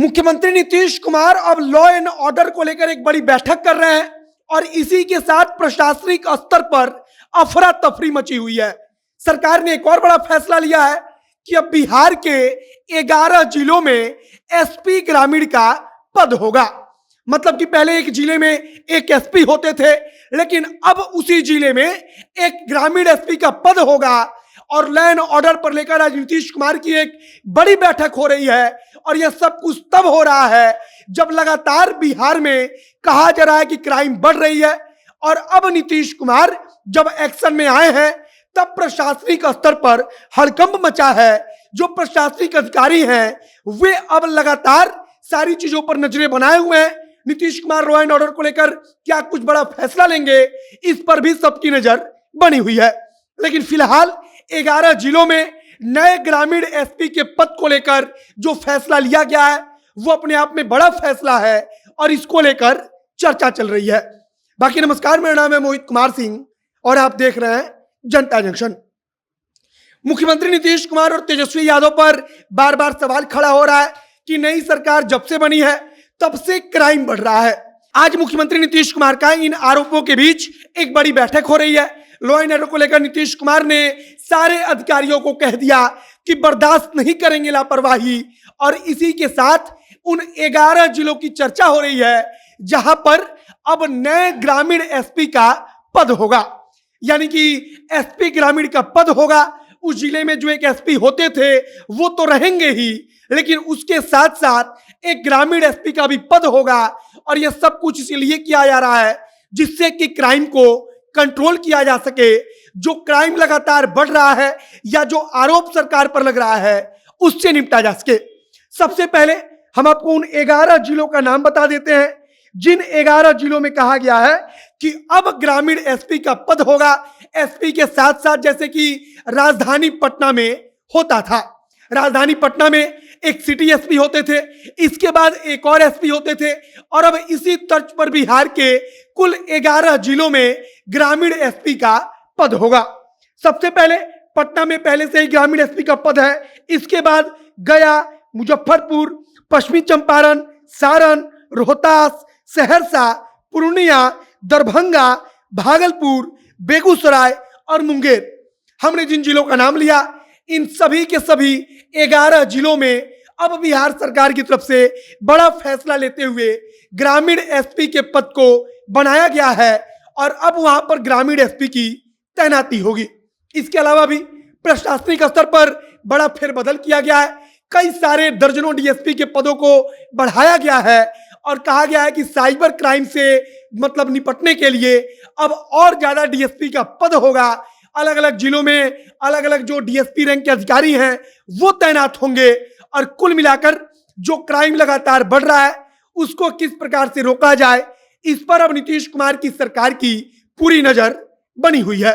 मुख्यमंत्री नीतीश कुमार अब law and order को लेकर एक बड़ी बैठक कर रहे हैं और इसी के साथ प्रशासनिक स्तर पर अफरा तफरी मची हुई है। सरकार ने एक और बड़ा फैसला लिया है कि अब बिहार के 11 जिलों में एसपी ग्रामीण का पद होगा। मतलब कि पहले एक जिले में एक एसपी होते थे, लेकिन अब उसी जिले में एक ग्रामीण एसपी का पद होगा। और लॉ एंड ऑर्डर पर लेकर आज नीतीश कुमार की एक बड़ी बैठक हो रही है और यह सब कुछ तब हो रहा है जब लगातार बिहार में कहा जा रहा है कि क्राइम बढ़ रही है। और अब नीतीश कुमार जब एक्शन में आए हैं तब प्रशासनिक स्तर पर हड़कंप मचा है। जो प्रशासनिक अधिकारी हैं वे अब लगातार सारी चीजों पर नजरें बनाए हुए हैं। Nitish Kumar law and order को लेकर क्या कुछ बड़ा फैसला लेंगे, इस पर भी सबकी नजर बनी हुई है। लेकिन फिलहाल 11 जिलों में नए ग्रामीण एसपी के पद को लेकर जो फैसला लिया गया है वो अपने आप में बड़ा फैसला है और इसको लेकर चर्चा चल रही है। बाकी नमस्कार, मेरा नाम है मोहित कुमार सिंह और आप देख रहे हैं जनता जंक्शन। मुख्यमंत्री नीतीश कुमार और तेजस्वी यादव पर बार बार सवाल खड़ा हो रहा है कि नई सरकार जब से बनी है तब से क्राइम बढ़ रहा है। आज मुख्यमंत्री नीतीश कुमार का इन आरोपों के बीच एक बड़ी बैठक हो रही है। लॉ एंड ऑर्डर को लेकर नीतीश कुमार ने सारे अधिकारियों को कह दिया कि बर्दाश्त नहीं करेंगे लापरवाही। और इसी के साथ उन 11 जिलों की चर्चा हो रही है जहां पर अब नए ग्रामीण एसपी का पद होगा, यानी कि एसपी ग्रामीण का पद होगा। उस जिले में जो एक एसपी होते थे वो तो रहेंगे ही, लेकिन उसके साथ साथ एक ग्रामीण एसपी का भी पद होगा। और यह सब कुछ इसलिए किया जा रहा है जिससे कि क्राइम को कंट्रोल किया जा सके। जो क्राइम लगातार बढ़ रहा है या जो आरोप सरकार पर लग रहा है उससे निपटा जा सके। सबसे पहले हम आपको उन 11 जिलों का नाम बता देते हैं जिन 11 जिलों में कहा गया है कि अब ग्रामीण एसपी का पद होगा। एसपी के साथ साथ जैसे कि राजधानी पटना में होता था, राजधानी पटना में एक सिटी एसपी होते थे, इसके बाद एक और एसपी होते थे और अब इसी तर्ज पर बिहार के कुल 11 जिलों में ग्रामीण एसपी का पद होगा। सबसे पहले पटना में पहले से ही ग्रामीण एसपी का पद है। इसके बाद गया, मुजफ्फरपुर, पश्चिमी चंपारण, सारण, रोहतास, सहरसा, पूर्णिया, दरभंगा, भागलपुर, बेगूसराय और मुंगेर। हमने जिन जिलों का नाम लिया इन सभी के सभी 11 जिलों में अब बिहार सरकार की तरफ से बड़ा फैसला लेते हुए ग्रामीण एसपी के पद को बनाया गया है और अब वहां पर ग्रामीण एसपी की तैनाती होगी। इसके अलावा भी प्रशासनिक स्तर पर बड़ा फेरबदल किया गया है। कई सारे दर्जनों डीएसपी के पदों को बढ़ाया गया है और कहा गया है कि साइबर क्राइम से मतलब निपटने के लिए अब और ज्यादा डीएसपी का पद होगा। अलग अलग जिलों में अलग अलग जो डीएसपी रैंक के अधिकारी हैं वो तैनात होंगे और कुल मिलाकर जो क्राइम लगातार बढ़ रहा है उसको किस प्रकार से रोका जाए, इस पर अब नीतीश कुमार की सरकार की पूरी नजर बनी हुई है।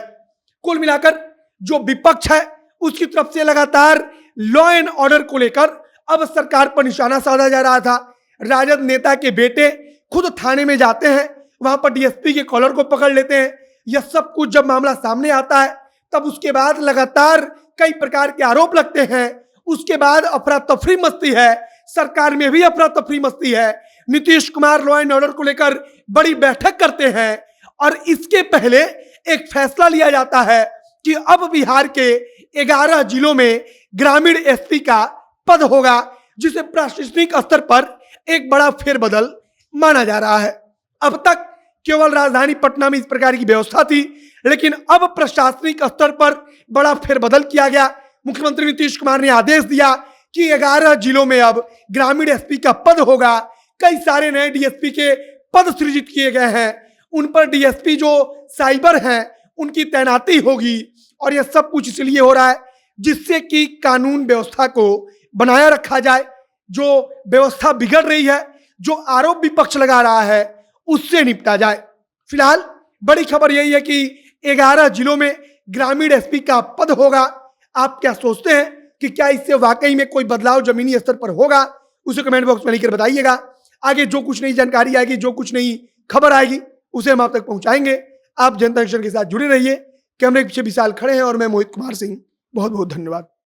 कुल मिलाकर जो विपक्ष है उसकी तरफ से लगातार लॉ एंड ऑर्डर को लेकर अब सरकार पर निशाना साधा जा रहा था। राजद नेता के बेटे खुद थाने में जाते हैं, वहां पर डीएसपी के कॉलर को पकड़ लेते हैं। यह सब कुछ जब मामला सामने आता है तब उसके बाद लगातार कई प्रकार के आरोप लगते हैं। उसके बाद अफरा तफरी मचती है, सरकार में भी अफरा तफरी मचती है। Nitish Kumar law and order को लेकर बड़ी बैठक करते हैं और इसके पहले एक फैसला लिया जाता है कि अब बिहार के 11 जिलों में ग्रामीण एसपी का पद होगा, जिसे प्रशासनिक स्तर पर एक बड़ा फेरबदल माना जा रहा है। अब तक केवल राजधानी पटना में इस प्रकार की व्यवस्था थी, लेकिन अब प्रशासनिक स्तर पर बड़ा फेरबदल किया गया। मुख्यमंत्री नीतीश कुमार ने आदेश दिया कि 11 जिलों में अब ग्रामीण एसपी का पद होगा। कई सारे नए डीएसपी के पद सृजित किए गए हैं, उन पर डीएसपी जो साइबर हैं उनकी तैनाती होगी। और यह सब कुछ इसलिए हो रहा है जिससे कि कानून व्यवस्था को बनाया रखा जाए। जो व्यवस्था बिगड़ रही है, जो आरोप विपक्ष लगा रहा है उससे निपटा जाए। फिलहाल बड़ी खबर यही है कि 11 जिलों में ग्रामीण एसपी का पद होगा। आप क्या सोचते हैं कि क्या इससे वाकई में कोई बदलाव जमीनी स्तर पर होगा? उसे कमेंट बॉक्स में लिखकर बताइएगा। आगे जो कुछ नई जानकारी आएगी, जो कुछ नई खबर आएगी उसे हम आप तक पहुंचाएंगे। आप जनता जंक्शन के साथ जुड़े रहिए। कैमरे के पीछे विशाल खड़े हैं और मैं मोहित कुमार सिंह। बहुत बहुत धन्यवाद।